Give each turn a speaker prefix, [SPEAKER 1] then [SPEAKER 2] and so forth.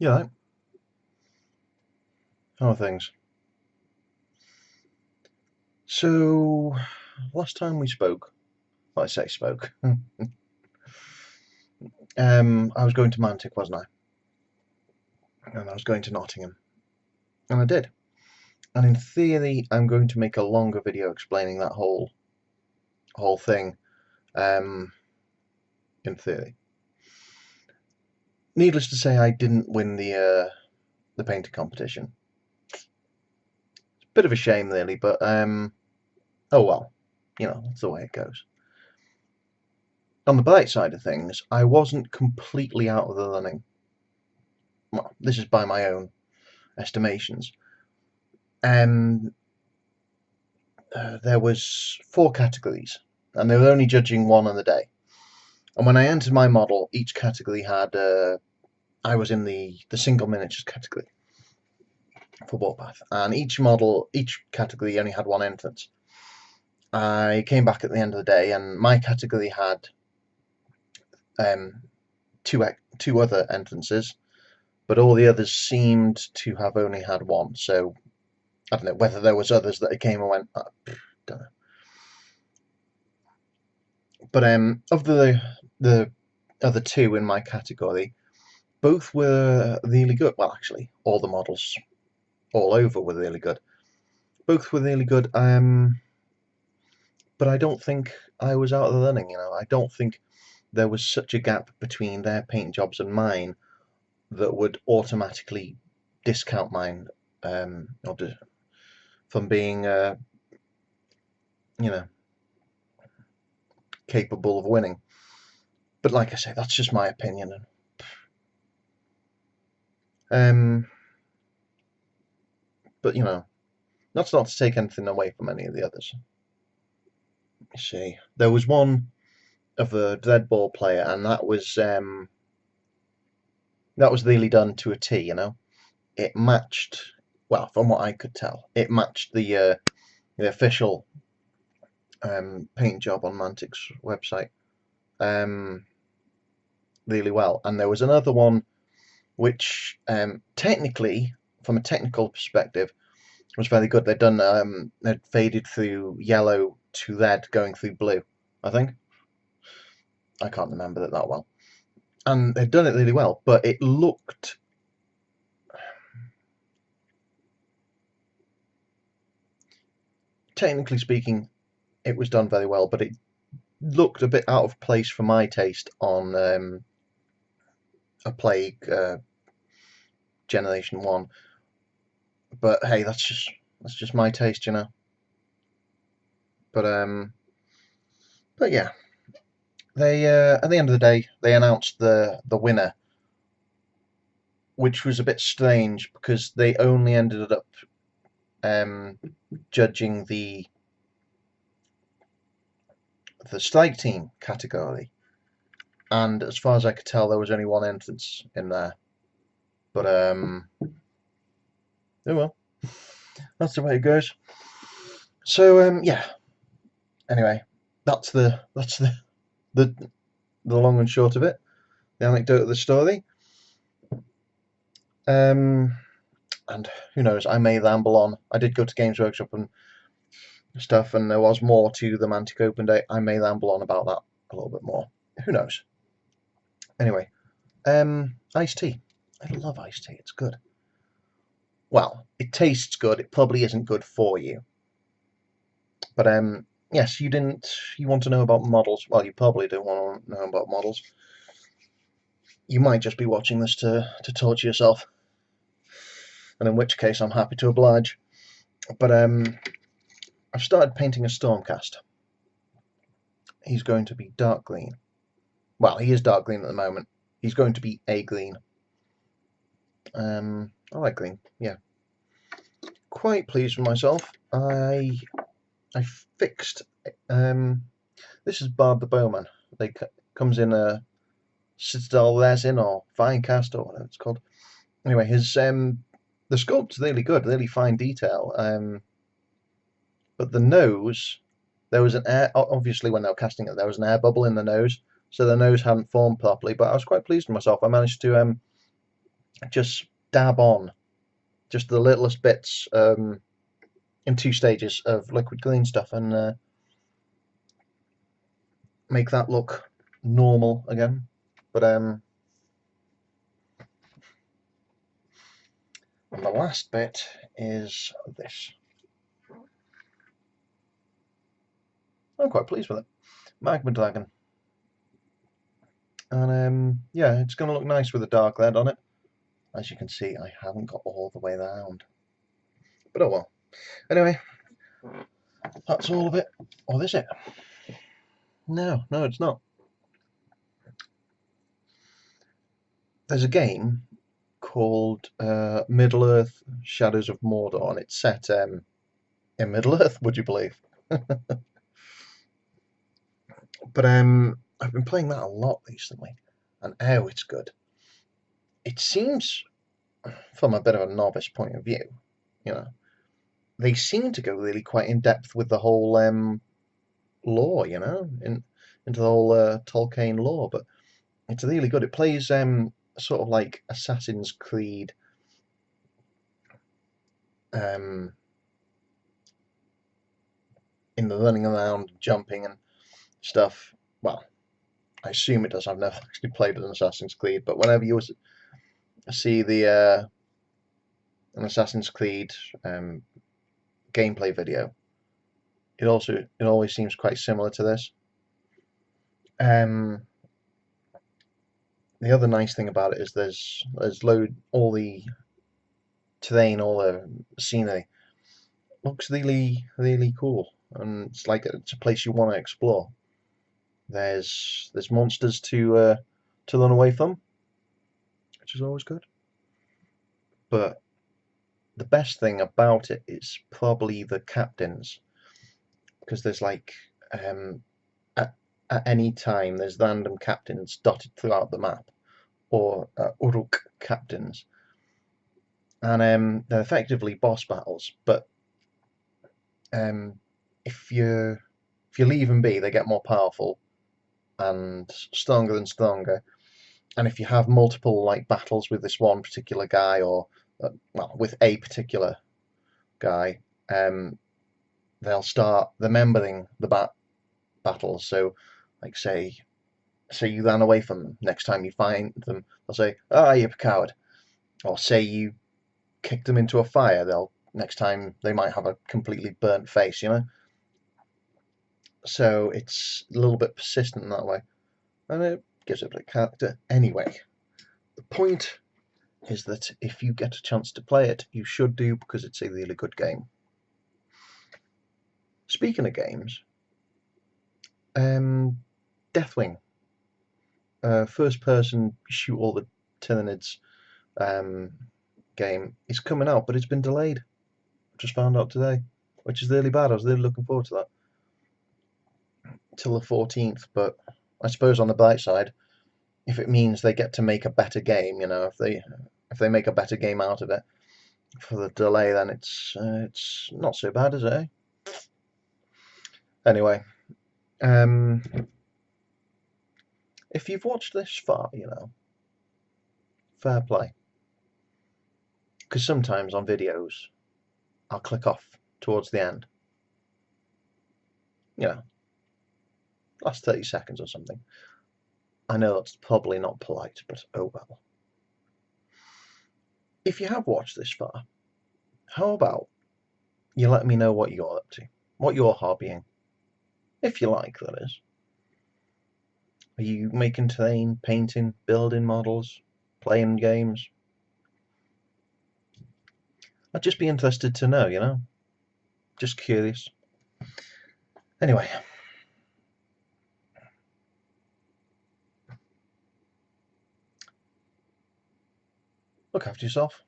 [SPEAKER 1] You know, how are things? So, last time we spoke, well, I say spoke, I was going to Mantic, wasn't I? And I was going to Nottingham. And I did. And in theory, I'm going to make a longer video explaining that whole thing, um, in theory. Needless to say, I didn't win the painting competition. Bit of a shame, really, but, oh well. That's the way it goes. On the bright side of things, I wasn't completely out of the running. Well, this is by my own estimations. Um, there was 4 categories, and they were only judging one on the day. And when I entered my model, each category had I was in the single miniatures category for Warpath, and each category only had one entrance. I came back at the end of the day, and my category had um, two other entrances, but all the others seemed to have only had one. So I don't know whether there was others that came and went. I don't know. But of the other two in my category, both were really good. Well, actually, all the models all over were really good. Both were really good. But I don't think I was out of the running. I don't think there was such a gap between their paint jobs and mine that would automatically discount mine, or from being, you know, capable of winning. But like I say, that's just my opinion. Um, but that's not to take anything away from any of the others. Let me see. There was one of a Dreadball player, and that was really done to a T. It matched, well, from what I could tell, it matched the official paint job on Mantic's website really well. And there was another one which, technically, from a technical perspective, was very good. They'd faded through yellow to red, going through blue, I think. I can't remember that well. And they'd done it really well, but it looked, technically speaking, it was done very well, but it looked a bit out of place for my taste on a Plague Generation 1. But hey, that's just my taste. But but yeah, they at the end of the day they announced the winner, which was a bit strange because they only ended up judging the strike team category, and as far as I could tell, there was only one entrance in there. But oh well, that's the way it goes. So yeah. Anyway, the the long and short of it, the anecdote of the story. And who knows, I may ramble on. I did go to Games Workshop and stuff, and there was more to the Mantic Open Day. I may ramble on about that a little bit more. Who knows? Anyway, iced tea. I love iced tea. It's good. Well, it tastes good. It probably isn't good for you. But yes, you didn't. You want to know about models? Well, you probably don't want to know about models. You might just be watching this to torture yourself, and in which case I'm happy to oblige. But I've started painting a Stormcast. He's going to be dark green. Well, he is dark green at the moment. He's going to be a green. I like green. Yeah, quite pleased with myself. I fixed. This is Barb the Bowman. They comes in a Citadel resin or fine cast or whatever it's called. Anyway, his the sculpt's really good, really fine detail. But the nose, there was an air. Obviously, when they were casting it, there was an air bubble in the nose, so the nose hadn't formed properly. But I was quite pleased with myself. I managed to just dab on just the littlest bits in 2 stages of liquid green stuff and make that look normal again. But and the last bit is this. I'm quite pleased with it. Magma Dragon. And yeah, it's going to look nice with a dark lead on it. As you can see, I haven't got all the way round. But oh well. Anyway, that's all of it. Or is it? No, it's not. There's a game called Middle-earth: Shadows of Mordor, and it's set in Middle-earth, would you believe? But I've been playing that a lot recently, and oh, it's good. It seems, from a bit of a novice point of view, you know, they seem to go really quite in depth with the whole lore, you know, into the whole Tolkien lore. But it's really good. It plays sort of like Assassin's Creed, in the running around, jumping and stuff. Well, I assume it does. I've never actually played an Assassin's Creed, but whenever you see an Assassin's Creed gameplay video, it always seems quite similar to this. The other nice thing about it is there's all the terrain, all the scenery looks really cool, and it's like it's a place you want to explore. There's monsters to run away from, which is always good. But the best thing about it is probably the captains, because there's like at any time there's random captains dotted throughout the map, or Uruk captains, and they're effectively boss battles. But if you leave them be, they get more powerful and stronger and stronger. And if you have multiple like battles with this one particular guy, or well, with a particular guy, they'll start remembering the battles. So, like say you ran away from them. Next time you find them, they'll say, "Ah, you're a coward." Or say you kicked them into a fire. Next time they might have a completely burnt face. You know. So it's a little bit persistent in that way, and it gives it a bit of character. Anyway, the point is that if you get a chance to play it, you should do, because it's a really good game. Speaking of games, Deathwing, first-person shoot all the Tyranids game is coming out, but it's been delayed. Just found out today, which is really bad. I was really looking forward to that till the 14th. But I suppose on the bright side, if it means they get to make a better game, you know, if they make a better game out of it for the delay, then it's not so bad, is it? Eh? Anyway, if you've watched this far, you know, fair play. Because sometimes on videos, I'll click off towards the end. You know, last 30 seconds or something. I know that's probably not polite, but oh well. If you have watched this far, how about you let me know what you're up to, what you're hobbying, if you like, that is. Are you making terrain, painting, building models, playing games? I'd just be interested to know, you know? Just curious. Anyway. Look after yourself.